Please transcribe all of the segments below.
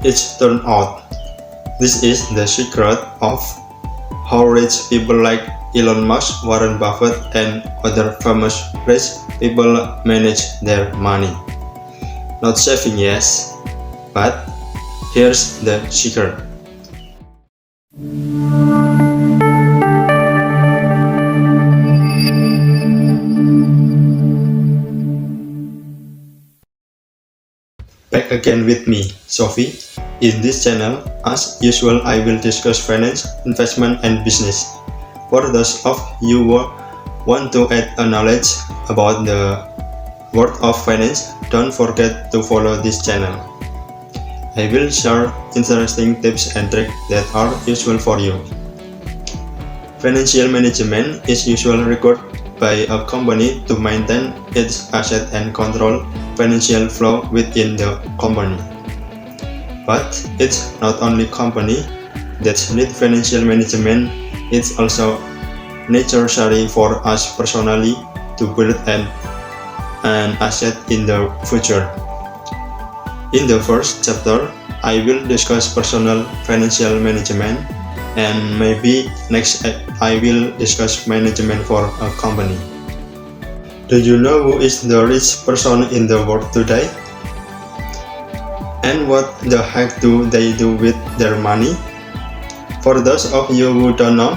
it turned out. This is the secret of how rich people like Elon Musk, Warren Buffett, and other famous rich people manage their money. Not saving, yes, but here's the secret. Back again with me, Sophie. In this channel, as usual, I will discuss finance, investment, and business. For those of you who want to add a knowledge about the world of finance, don't forget to follow this channel. I will share interesting tips and tricks that are useful for you. Financial management is usually required by a company to maintain its assets and control financial flow within the company. But it's not only company that need financial management, it's also necessary for us personally to build an asset in the future. In the first chapter, I will discuss personal financial management, and maybe next I will discuss management for a company. Do you know who is the rich person in the world today? And what the heck do they do with their money? For those of you who don't know,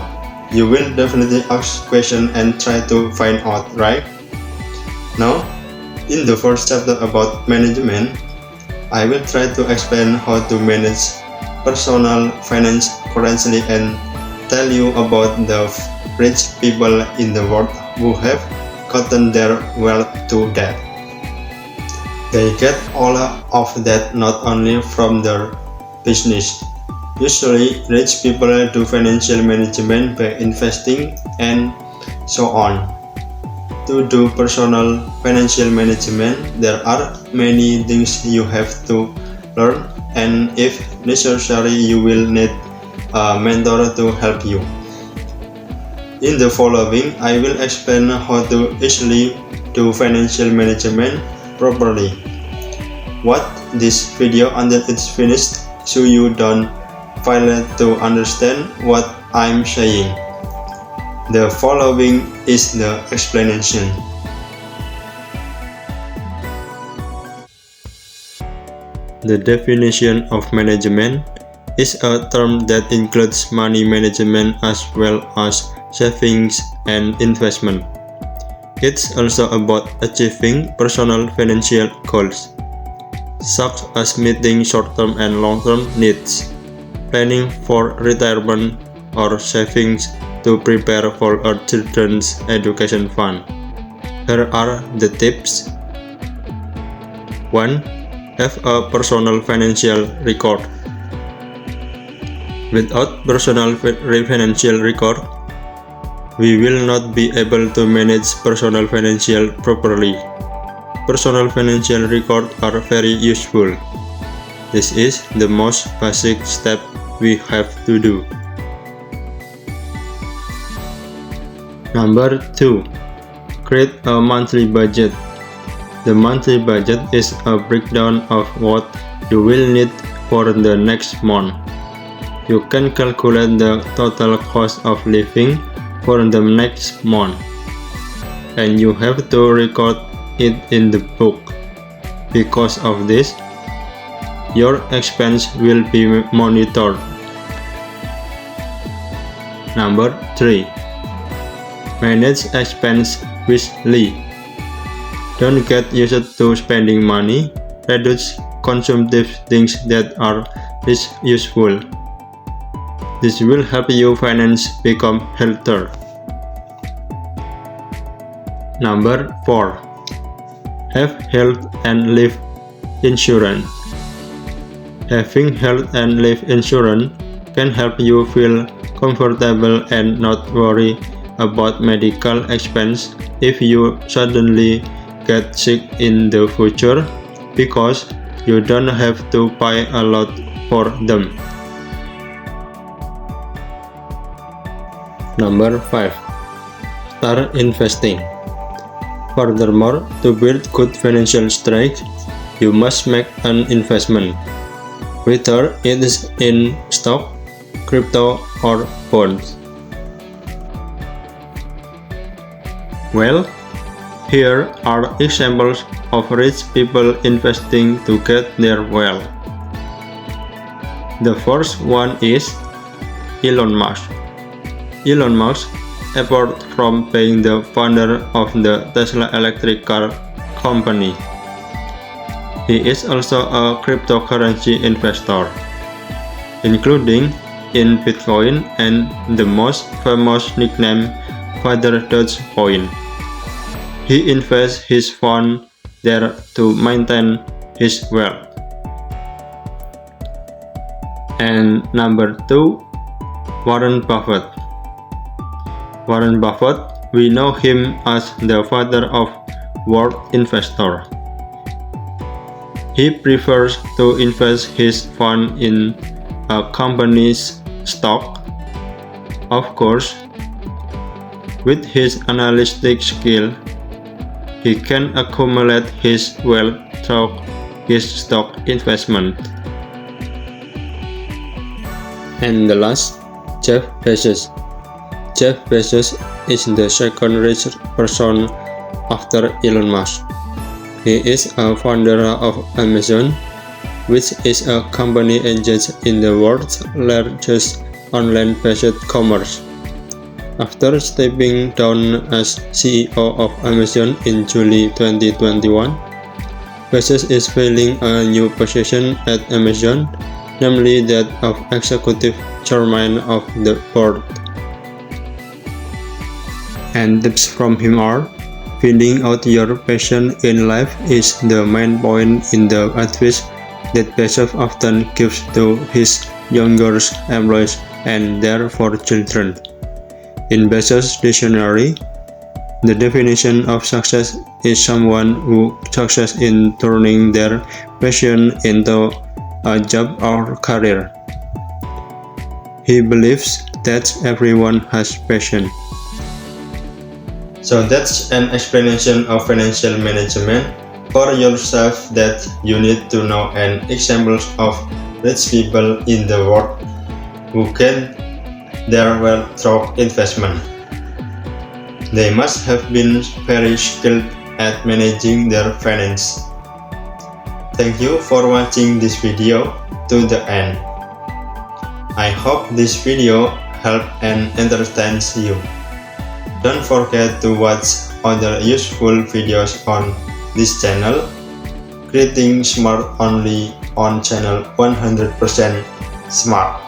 you will definitely ask questions and try to find out, right? Now, in the first chapter about management, I will try to explain how to manage personal finance correctly and tell you about the rich people in the world who have gotten their wealth to that. They get all of that not only from their business. Usually, rich people do financial management by investing and so on. To do personal financial management, there are many things you have to learn, and if necessary, you will need a mentor to help you. In the following, I will explain how to easily do financial management properly. Watch this video until it's finished so you don't fail to understand what I'm saying. The following is the explanation. The definition of management is a term that includes money management as well as savings and investment. It's also about achieving personal financial goals, such as meeting short-term and long-term needs, planning for retirement, or savings to prepare for a children's education fund. Here are the tips. 1. Have a personal financial record. Without personal financial record, we will not be able to manage personal financial properly. Personal financial records are very useful. This is the most basic step we have to do. Number 2. Create a monthly budget. The monthly budget is a breakdown of what you will need for the next month. You can calculate the total cost of living for the next month, and you have to record it in the book. Because of this, your expense will be monitored. Number 3. Manage expense wisely. Don't get used to spending money. Reduce consumptive things that are least useful. This will help your finance become healthier. Number 4. Have health and life insurance. Having health and life insurance can help you feel comfortable and not worry about medical expense if you suddenly get sick in the future, because you don't have to pay a lot for them. Number 5. Start investing. Furthermore, to build good financial strength, you must make an investment. whether it is in stock, crypto, or bonds. Well, here are examples of rich people investing to get their wealth. The first one is Elon Musk. Elon Musk, apart from being the founder of the Tesla electric car company, he is also a cryptocurrency investor, including in Bitcoin and the most famous nickname Father Dogecoin. He invests his fund there to maintain his wealth. And number 2, Warren Buffett. Warren Buffett, we know him as the father of world investor. He prefers to invest his fund in a company's stock. Of course, with his analytic skill, he can accumulate his wealth through his stock investment. And the last, Jeff Bezos. Jeff Bezos is the second richest person after Elon Musk. He is a founder of Amazon, which is a company engaged in the world's largest online-based commerce. After stepping down as CEO of Amazon in July 2021, Bezos is filling a new position at Amazon, namely that of Executive Chairman of the Board. And tips from him are: finding out your passion in life is the main point in the advice that Bezos often gives to his younger employees and their 4 children. In Bezos' dictionary, the definition of success is someone who succeeds in turning their passion into a job or career. He believes that everyone has passion. So that's an explanation of financial management for yourself that you need to know, and examples of rich people in the world who get their wealth through investment. They must have been very skilled at managing their finance. Thank you for watching this video to the end. I hope this video helped and entertains you. Don't forget to watch other useful videos on this channel. Creating Smart only on channel 100% Smart.